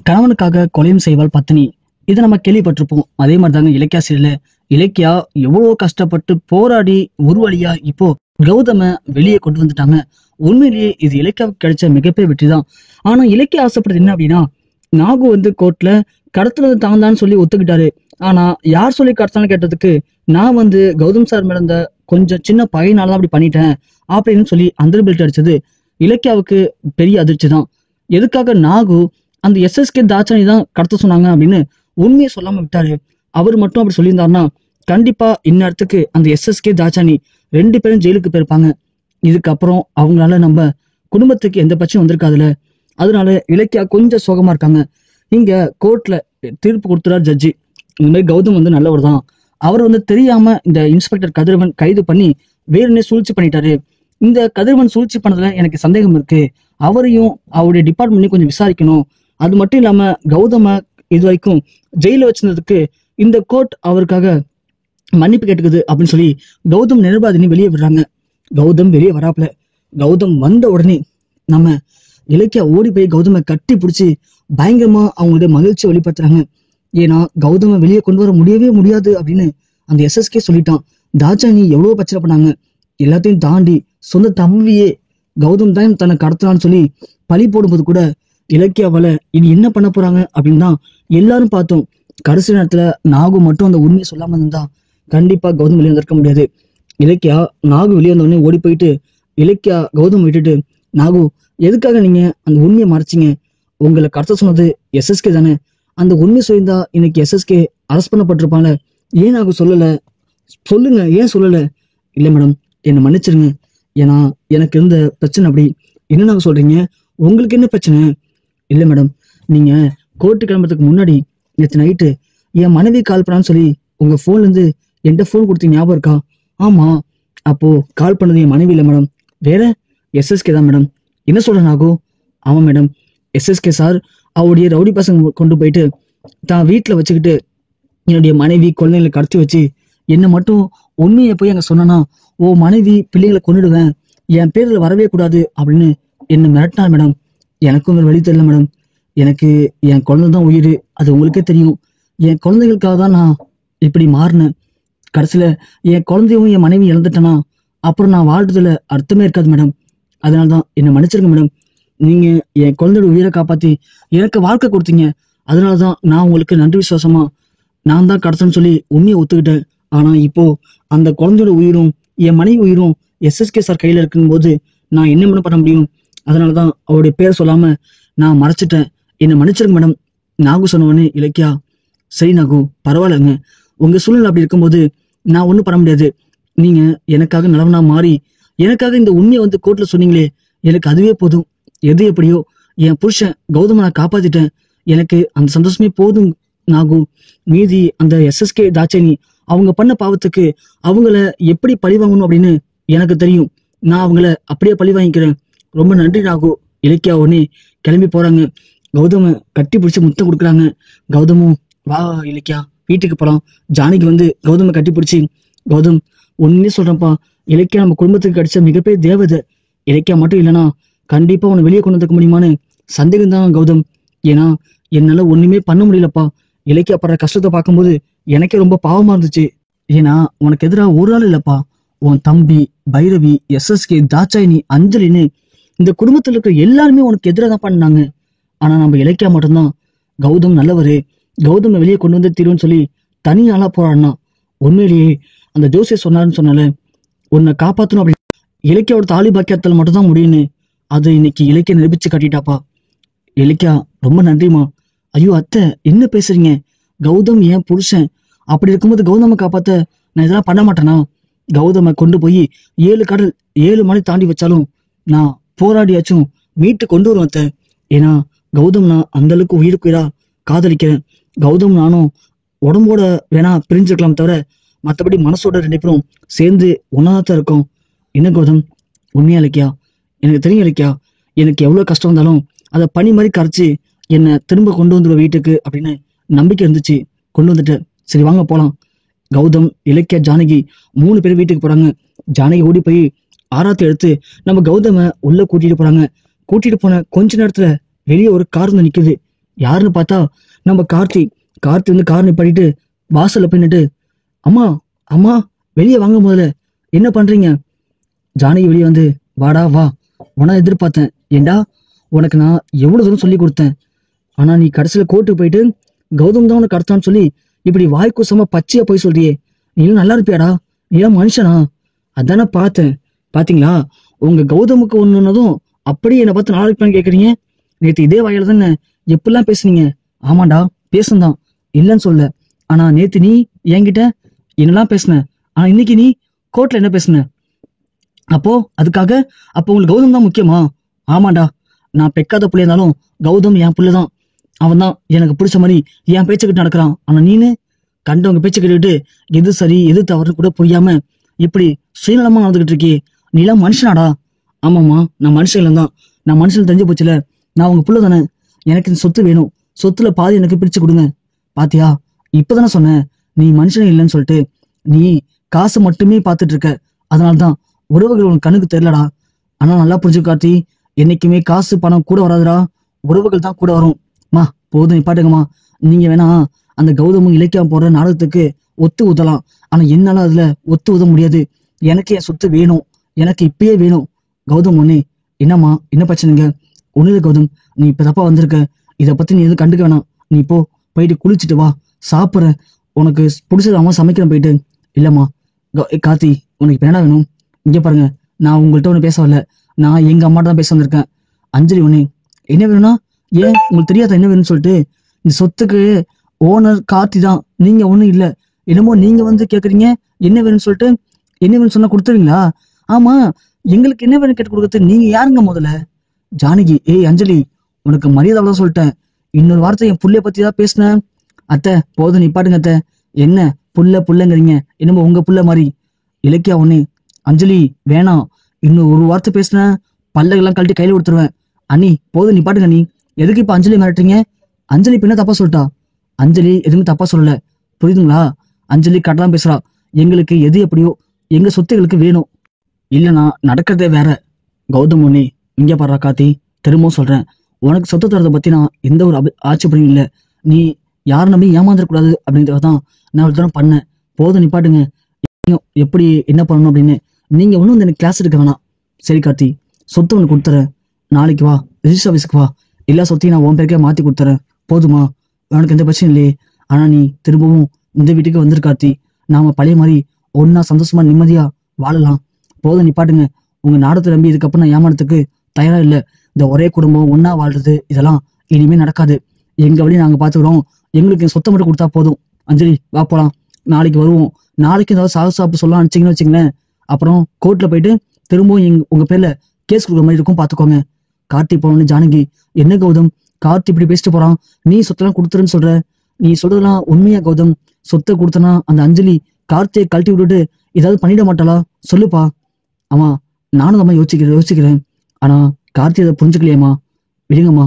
கணவனுக்காக கொலையும் செய்வாள் பத்தினி. இதை நம்ம கேள்விப்பட்டிருப்போம். அதே மாதிரிதாங்க இலக்கியா சீரியல்ல இலக்கியா எவ்வளவு கஷ்டப்பட்டு போராடி ஒரு வழியா இப்போ கௌதம வெளியே கொண்டு வந்துட்டாங்க. உண்மையிலேயே இது இலக்கியாவுக்கு கிடைச்ச மிகப்பெரிய வெற்றி தான். ஆனா இலக்கியா ஆசைப்படுறது என்ன அப்படின்னா, நாகு கோர்ட்ல கடத்துறது தான் சொல்லி ஒத்துக்கிட்டாரு. ஆனா யார் சொல்லி கடத்தான்னு கேட்டதுக்கு, நான் கௌதம் சார் மேல இருந்த கொஞ்சம் சின்ன பகையினாலதான் அப்படி பண்ணிட்டேன் அப்படின்னு சொல்லி அந்த பெல்ட் அடிச்சது இலக்கியாவுக்கு பெரிய அதிர்ச்சி தான். எதுக்காக நாகு அந்த எஸ்எஸ்கே தாட்சாணி தான் கடத்த சொன்னாங்க அப்படின்னு உண்மையை சொல்லாம விட்டாரு. அவர் மட்டும் அப்படி சொல்லியிருந்தாருன்னா கண்டிப்பா இந்நேரத்துக்கு அந்த எஸ்எஸ்கே தாட்சாணி 2 பேரும் ஜெயிலுக்கு போயிருப்பாங்க. இதுக்கப்புறம் அவங்களால நம்ம குடும்பத்துக்கு எந்த பிரச்சனையும் வந்திருக்காதுல. அதனால இலக்கியா கொஞ்சம் சோகமா இருக்காங்க. இங்க கோர்ட்ல தீர்ப்பு கொடுத்துறாரு ஜட்ஜி. இந்த மாதிரி கௌதம் நல்லவர் தான். அவர் தெரியாம இந்த இன்ஸ்பெக்டர் கதிரவன் கைது பண்ணி வேறுனே சூழ்ச்சி பண்ணிட்டாரு. இந்த கதிரவன் சூழ்ச்சி பண்ணதுல எனக்கு சந்தேகம் இருக்கு. அவரையும் அவருடைய டிபார்ட்மெண்ட்டையும் கொஞ்சம் விசாரிக்கணும். அது மட்டும் இல்லாம கௌதம இது வரைக்கும் ஜெயில வச்சிருந்ததுக்கு இந்த கோர்ட் அவருக்காக மன்னிப்பு கேட்டுக்குது அப்படின்னு சொல்லி கௌதம் நிர்வாதினி வெளியே விடுறாங்க. கௌதம் வெளியே வராப்புல. கௌதம் வந்த உடனே நம்ம இலக்கியா ஓடி போய் கௌதம கட்டி பிடிச்சி பயங்கரமா அவங்களுடைய மகிழ்ச்சியை வெளிப்படுத்துறாங்க. ஏன்னா கௌதம வெளியே கொண்டு வர முடியவே முடியாது அப்படின்னு அந்த எஸ்எஸ்கே சொல்லிட்டான். தாட்சாணி எவ்வளவு பிரச்சனை பண்ணாங்க. எல்லாத்தையும் தாண்டி சொந்த தம்பியே கௌதம் தான் தன்னை கடத்தலான்னு சொல்லி பழி போடும்போது கூட இலக்கியாவால இனி என்ன பண்ண போறாங்க அப்படின்னு தான் எல்லாரும் பார்த்தோம். கடைசி நேரத்துல நாகு மட்டும் அந்த உண்மையை சொல்லாம இருந்தா கண்டிப்பா கௌதம் வெளியே வந்திருக்க முடியாது. இலக்கியா நாகு வெளியே வந்தோடனே ஓடி போயிட்டு இலக்கியா கௌதம் விட்டுட்டு, நாகு எதுக்காக நீங்க அந்த உண்மையை மறைச்சிங்க? உங்களை கடத்த சொன்னது எஸ்எஸ்கே தானே. அந்த உண்மை சொல்லியிருந்தா இன்னைக்கு எஸ்எஸ்கே அரெஸ்ட் பண்ணப்பட்டிருப்பாங்க. ஏன் நாகு சொல்லல? சொல்லுங்க, ஏன் சொல்லல? இல்ல மேடம், என்னை மன்னிச்சிருங்க. ஏன்னா எனக்கு இருந்த பிரச்சனை அப்படி. என்ன நாங்க சொல்றீங்க? உங்களுக்கு என்ன பிரச்சனை? இல்ல மேடம், நீங்க கோர்ட்டு கிளம்புறதுக்கு முன்னாடி நேற்று நைட்டு என் மனைவி கால் பண்ணான்னு சொல்லி உங்க போன்ல இருந்து என்கிட்ட போன் கொடுத்தீங்க, ஞாபகம் இருக்கா? ஆமா. அப்போ கால் பண்ணது என் மனைவி இல்ல மேடம், வேற எஸ்எஸ்கே தான் மேடம். என்ன சொல்றேன் நாகு? ஆமா மேடம், எஸ்எஸ்கே சார் அவருடைய ரவுடி பசங்க கொண்டு போயிட்டு தான் வீட்டுல வச்சுக்கிட்டு என்னுடைய மனைவி குழந்தைங்களை கடத்தி வச்சு என்னை மட்டும் உண்மையை போய் அங்க சொன்னா, ஓ மனைவி பிள்ளைங்களை கொண்டுடுவேன், என் பேர்ல வரவே கூடாது அப்படின்னு என்ன மிரட்டினார் மேடம். எனக்கும் வேறு வழி தெரியல மேடம். எனக்கு என் குழந்தை தான் உயிர், அது உங்களுக்கே தெரியும். என் குழந்தைகளுக்காக தான் நான் இப்படி மாறினேன். கடைசியில என் குழந்தையும் என் மனைவி இழந்துட்டேனா அப்புறம் நான் வாழ்றதுல அர்த்தமே இருக்காது மேடம். அதனாலதான் என்னை மன்னிச்சிருங்க மேடம். நீங்க என் குழந்தையோட உயிரை காப்பாத்தி எனக்கு வாழ்க்கை கொடுத்தீங்க. அதனாலதான் நான் உங்களுக்கு நன்றி விசுவாசமா நான் தான் கடத்தன்னு சொல்லி உண்மையை ஒத்துக்கிட்டேன். ஆனா இப்போ அந்த குழந்தையோட உயிரும் என் மனைவி உயிரும் எஸ்எஸ்கே சார் கையில இருக்கும் போது நான் என்ன பண்ண முடியும்? அதனாலதான் அவருடைய பேர் சொல்லாம நான் மறைச்சிட்டேன். என்னை மன்னிச்சிருங்க மேடம். நாகு சொன்ன உடனே இலக்கியா, சரி நாகு, பரவாயில்லைங்க. உங்க சூழ்நிலை அப்படி இருக்கும்போது நான் ஒண்ணும் பண்ண முடியாது. நீங்க எனக்காக நல்லவனா மாறி எனக்காக இந்த உண்மையை கோர்ட்ல சொன்னீங்களே, எனக்கு அதுவே போதும். எது எப்படியோ என் புருஷன் கௌதம நான் காப்பாத்திட்டேன். எனக்கு அந்த சந்தோஷமே போதும் நாகு. மீதி அந்த எஸ்எஸ்கே தாட்சாணி அவங்க பண்ண பாவத்துக்கு அவங்கள எப்படி பழி வாங்கணும் அப்படின்னு எனக்கு தெரியும். நான் அவங்கள அப்படியே பழி வாங்கிக்கிறேன். ரொம்ப நன்றி நாகு. இலக்கியா உடனே கிளம்பி போறாங்க. கௌதம கட்டி பிடிச்சி முத்தம் கொடுக்குறாங்க. கௌதமும், வா இலக்கியா வீட்டுக்கு போலாம். ஜானகி கௌதம கட்டி பிடிச்சி, கௌதம் ஒன்னே சொல்றேன்ப்பா, இலக்கியா நம்ம குடும்பத்துக்கு கிடைச்ச மிகப்பெரிய தேவதை. இலக்கியா மட்டும் இல்லைன்னா கண்டிப்பா உன்னை வெளியே கொண்டு வந்துக்க முடியுமான்னு சந்தேகம் தான் கௌதம். ஏன்னா என்னால ஒண்ணுமே பண்ண முடியலப்பா. இலக்கியா படுற கஷ்டத்தை பார்க்கும்போது எனக்கே ரொம்ப பாவமா இருந்துச்சு. ஏன்னா உனக்கு எதிராக ஒரு ஆள் இல்லப்பா, உன் தம்பி பைரவி, எஸ்எஸ்கே, தாட்சாயினி, அஞ்சலின்னு இந்த குடும்பத்துல இருக்கிற எல்லாருமே உனக்கு எதிராக தான் பண்ணாங்க. ஆனா நம்ம இலக்கியா மட்டும்தான், கௌதம் நல்லவரு, கௌதம வெளியே கொண்டு வந்து தீருன்னு சொல்லி தனியாளா போறான்னா. உண்மையிலேயே அந்த ஜோசியர் சொன்னாருன்னு சொன்னால உன்னை காப்பாத்தணும் அப்படி இலக்கியாவோட தாலி பாக்கியத்தில் மட்டும்தான் முடியும்னு அது இன்னைக்கு இலக்கிய நிரூபிச்சு கட்டிட்டாப்பா. இலக்கியா ரொம்ப நன்றிமா. ஐயோ அத்தை, என்ன பேசுறீங்க? கௌதம் ஏன் புருஷன். அப்படி இருக்கும்போது கௌதம காப்பாத்த நான் இதெல்லாம் பண்ண மாட்டேனா? கௌதம கொண்டு போய் 7 கடல் 7 மலை தாண்டி வச்சாலும் நான் போராடியாச்சும் மீட்டு கொண்டு வருவேன் அத்தை. ஏன்னா கௌதம் நான் அந்த அளவுக்கு உயிருக்குயிரா காதலிக்கிறேன். கௌதம் நானும் உடம்போட வேணா பிரிஞ்சிருக்கலாம் தவிர மற்றபடி மனசோட 2 பேரும் சேர்ந்து ஒன்னாதான் இருக்கோம். என்ன கௌதம், உண்மையா இலக்கியா? எனக்கு தெரியும் இலக்கியா, எனக்கு எவ்வளவு கஷ்டம் வந்தாலும் அதை பனி மாதிரி கரைச்சு என்னை திரும்ப கொண்டு வந்துடுவ வீட்டுக்கு அப்படின்னு நம்பிக்கை இருந்துச்சு. கொண்டு வந்துட்டு சரி வாங்க போலாம். கௌதம், இலக்கியா, ஜானகி 3 பேர் வீட்டுக்கு போறாங்க. ஜானகி ஓடி போய் ஆராத்தி எடுத்து நம்ம கௌதம உள்ள கூட்டிட்டு போறாங்க. கூட்டிட்டு போன கொஞ்ச நேரத்துல வெளியே ஒரு கார் நிக்குது. யாருன்னு பார்த்தா நம்ம கார்த்தி. கார்த்தி வந்து கார் நிப்பாட்டிட்டு வாசல்ல போய் நின்னுட்டு, அம்மா அம்மா வெளியே வாங்க முதல்ல, என்ன பண்றீங்க? ஜானகி வெளியே வந்து, வாடா வா, உன எதிர்பார்த்தேன். ஏண்டா, உனக்கு நான் எவ்வளவு தூரம் சொல்லி கொடுத்தேன். ஆனா நீ கடைசியில கோர்ட்டுக்கு போயிட்டு கௌதம் தான் உனக்கு கடத்தான்னு சொல்லி இப்படி வாய்க்கூசமா பச்சையா போய் சொல்றியே, நீ எல்லாம் நல்லா இருப்பியாடா? நீ எல்லாம் மனுஷனா? அதானே பார்த்தேன். பாத்தீங்களா, உங்க கௌதமுக்கு ஒண்ணுனதும் அப்படியே என்னை பார்த்து நாளைக்கு கேக்குறீங்க. நேத்து இதே வாயில தானே எப்படிலாம் பேசுனீங்க? ஆமாண்டா, பேசுந்தான், இல்லைன்னு சொல்ல. ஆனா நேத்து நீ என்கிட்ட என்னெல்லாம் பேசுன, ஆனா இன்னைக்கு நீ கோர்ட்ல என்ன பேசுன? அப்போ அதுக்காக அப்போ உங்களுக்கு கௌதம் தான் முக்கியமா? ஆமாண்டா, நான் பெக்காத புள்ளையா இருந்தாலும் கௌதம் என் புள்ளதான். அவன் தான் எனக்கு பிடிச்ச மாதிரி என் பேச்சுக்கிட்டு நடக்கிறான். ஆனா நீனு கண்டவங்க பேச்சு கேட்டுக்கிட்டு எது சரி எது தவறுன்னு கூட புரியாம இப்படி சுயநலமா நடந்துகிட்டு இருக்கே, நீ எல்லாம் மனுஷனாடா? ஆமாம்மா, நான் மனுஷன் இல்லைதான். நான் மனுஷன் தெரிஞ்சு போச்சுல. நான் உங்க புள்ள தானே. எனக்கு இந்த சொத்து வேணும். சொத்துல பாதி எனக்கு பிரிச்சு கொடுங்க. பாத்தியா, இப்பதானே சொன்னேன் நீ மனுஷனே இல்லைன்னு சொல்லிட்டு. நீ காசு மட்டுமே பார்த்துட்டு இருக்க. அதனால்தான் உறவுகள் உன் கண்ணுக்கு தெரியலடா. ஆனா நல்லா புரிஞ்சு கார்த்தி, என்னைக்குமே காசு பணம் கூட வராதுடா, உறவுகள் தான் கூட வரும். மா போதும் நிப்பாட்டுங்கம்மா. நீங்க வேணா அந்த கௌதமும் இலக்கியம் போடுற நாடகத்துக்கு ஒத்து ஊதலாம். ஆனா என்னால அதுல ஒத்து ஊத முடியாது. எனக்கு என் சொத்து வேணும், எனக்கு இப்பயே வேணும். கௌதம் ஒண்ணே. என்னம்மா, என்ன பிரச்சனைங்க? ஒண்ணு இல்ல கௌதம், நீ இப்ப தப்பா வந்திருக்க. இத பத்தி நீ எதுவும் கண்டுக்க வேணாம். நீ போ, போயிட்டு குளிச்சுட்டு வா, சாப்பிட்ற, உனக்கு பிடிச்சது அம்மா சமைக்கிறேன் போயிட்டு. இல்லம்மா கார்த்தி, உனக்கு இப்ப என்ன வேணும்? இங்க பாருங்க, நான் உங்கள்கிட்ட ஒண்ணு பேச வரல. நான் எங்க அம்மாட்ட தான் பேச வந்திருக்கேன். அஞ்சலி ஒண்ணு, என்ன வேணும்னா? ஏன் உங்களுக்கு தெரியாத என்ன வேணும்னு சொல்லிட்டு? இந்த சொத்துக்கு ஓனர் கார்த்தி தான், நீங்க ஒண்ணும் இல்ல. என்னமோ நீங்க வந்து கேக்குறீங்க என்ன வேணும்னு சொல்லிட்டு. என்ன வேணும்னு சொன்னா கொடுத்துருவீங்களா? ஆமா, எங்களுக்கு என்ன வேணும் கேட்டு கொடுக்கறது நீங்க யாருங்க முதல்ல? ஜானகி, ஏய் அஞ்சலி, உனக்கு மரியாதை அவ்வளவு சொல்லிட்டேன். இன்னொரு வார்த்தை என் புள்ளைய பத்தி தான் பேசினேன். அத்தை போதும் நிப்பாட்டுங்க அத்தை. என்ன புள்ள புள்ளங்கிறீங்க? என்னமோ உங்க புள்ள மாதிரி. இலக்கியா ஒண்ணு, அஞ்சலி வேணாம், இன்னும் ஒரு வார்த்தை பேசினேன் பல்லகெல்லாம் கழட்டி கையில கொடுத்துருவேன். அண்ணி போதும் நிப்பாட்டுங்க. நீ எதுக்கு இப்ப அஞ்சலி மிரட்டுறீங்க? அஞ்சலி இப்ப என்ன தப்பா சொல்லிட்டா? அஞ்சலி எதுவும் தப்பா சொல்லல, புரியுதுங்களா? அஞ்சலி கட்டலாம் பேசுறா. எங்களுக்கு எது எப்படியோ எங்க சொத்துகளுக்கு வேணும், இல்லைன்னா நடக்கிறதே வேற. கௌதம் ஒண்ணே, இங்க பாடுறா கார்த்தி, திரும்பவும் சொல்றேன், உனக்கு சொத்து தரதை பத்தி நான் எந்த ஒரு ஆட்சேபனையும் இல்லை. நீ யாரை நம்பி ஏமாந்துடக்கூடாது அப்படின்றதான் நான் ஒரு தரம் பண்ணேன். போதும் நிப்பாட்டுங்க. எப்படி என்ன பண்ணணும் அப்படின்னு நீங்க ஒன்றும் வந்து எனக்கு கிளாஸ் எடுக்க வேணாம். சரி கார்த்தி, சொத்து ஒன்று கொடுத்துறேன். நாளைக்கு வா, ரிஜிஸ்டர் ஆஃபீஸ்க்கு வா, எல்லா சொத்தையும் நான் உன் பேருக்கே மாத்தி கொடுத்துறேன். போதுமா? உனக்கு எந்த பிரச்சனையும் இல்லையே. ஆனா நீ திரும்பவும் இந்த வீட்டுக்கு வந்துரு கார்த்தி. நாம பழைய மாதிரி ஒன்னா சந்தோஷமா நிம்மதியா வாழலாம். போதும் நிப்பாட்டுங்க. உங்க நாடத்தை நம்பி இதுக்கப்புறம் நான் ஏமாறதுக்கு தயாரா இல்லை. இந்த ஒரே குடும்பம் ஒன்னா வாழ்றது இதெல்லாம் இனிமே நடக்காது. எங்க வழி நாங்க பாத்துக்கிறோம். எங்களுக்கு சொத்தை மட்டும் கொடுத்தா போதும். அஞ்சலி வா போலாம், நாளைக்கு வருவோம். நாளைக்கு ஏதாவது சாப்பிட்டு சொல்லலாம் நினைச்சீங்கன்னு வச்சுங்களேன், அப்புறம் கோர்ட்ல போயிட்டு திரும்பவும் உங்க பேர்ல கேஸ் கொடுக்குற மாதிரி இருக்கும், பாத்துக்கோங்க. கார்த்தி போனோன்னு ஜானகி, என்ன கௌதம் கார்த்தி இப்படி பேசிட்டு போறான்? நீ சொத்தெல்லாம் கொடுத்துருன்னு சொல்ற, நீ சொல்றதெல்லாம் உண்மையா கௌதம்? சொத்தை கொடுத்தனா அந்த அஞ்சலி கார்த்தியை கழட்டி விட்டுட்டு ஏதாவது பண்ணிட மாட்டாளா? சொல்லுப்பா. ஆமா, நானும் தான் யோசிக்கிறேன். ஆனா கார்த்தி அதை புரிஞ்சுக்கலையேம்மா. விடுங்கம்மா,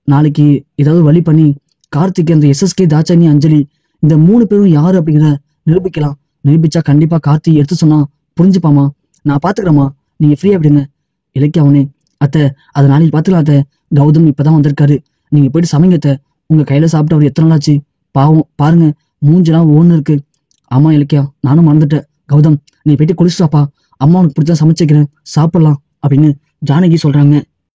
நாளைக்கு ஏதாவது வழி பண்ணி கார்த்திக், அந்த எஸ்எஸ்கே, தாட்சாயணி, அஞ்சலி இந்த 3 பேரும் யாரு அப்படிங்கிறத நிரூபிக்கலாம். நிரூபிச்சா கண்டிப்பா கார்த்தி எடுத்து சொன்னா புரிஞ்சுப்பாமா. நான் பாத்துக்கிறேம்மா, நீங்க ஃப்ரீயா விடுங்க. இலக்கியா அவனே, அத்தை அதை நாளைக்கு பாத்துக்கலாம் அத்தை. கௌதம் இப்பதான் வந்திருக்காரு, நீங்க போயிட்டு சமைங்க அத்தை. உங்க கையில சாப்பிட்டு அவர் எத்தனை நாள் ஆச்சு? பாவம் பாருங்க, மூஞ்செல்லாம் ஒண்ணு இருக்கு. ஆமா இலக்கியா, நானும் மறந்துட்டேன். கௌதம் நீ போயிட்டு குளிச்சுட்டாப்பா, அம்மா உனக்கு பிடிச்சா சமைச்சிக்கிறேன், சாப்பிடலாம் அப்படின்னு ஜானகி சொல்றாங்க.